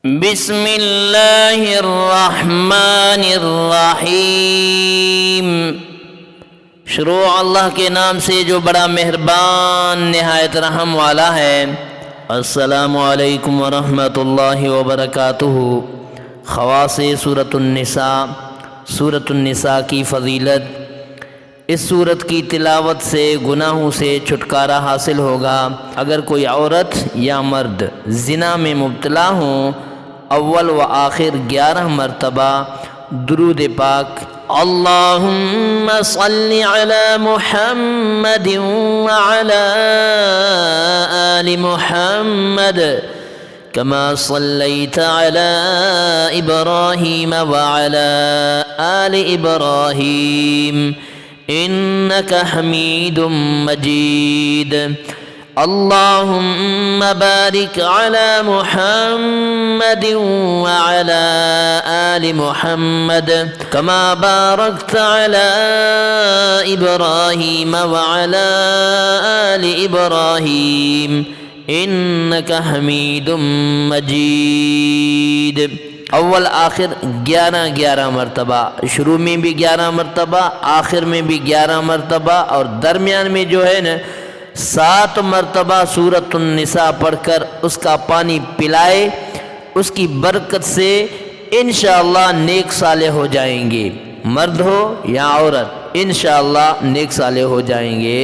بسم اللہ الرحمن الرحیم۔ شروع اللہ کے نام سے جو بڑا مہربان نہایت رحم والا ہے۔ السلام علیکم ورحمۃ اللہ وبرکاتہ۔ خواص سورۃ النساء۔ سورۃ النساء کی فضیلت۔ اس سورت کی تلاوت سے گناہوں سے چھٹکارا حاصل ہوگا۔ اگر کوئی عورت یا مرد زنا میں مبتلا ہوں، اول و آخر 11 مرتبہ درود پاک اللہم صل علی محمد وعلی آل محمد كما صليت على إبراهيم وعلى آل إبراهيم إنك حميد مجيد اللهم بارك على محمد وعلى آل محمد كما باركت على إبراهيم وعلى آل إبراهيم إنك حميد مجيد۔ اول آخر 11 مرتبہ، شروع میں بھی 11 مرتبہ، آخر میں بھی 11 مرتبہ، اور درمیان میں جو ہے نا 7 مرتبہ سورۃ النساء پڑھ کر اس کا پانی پلائے، اس کی برکت سے انشاءاللہ نیک صالح ہو جائیں گے، مرد ہو یا عورت انشاءاللہ نیک صالح ہو جائیں گے۔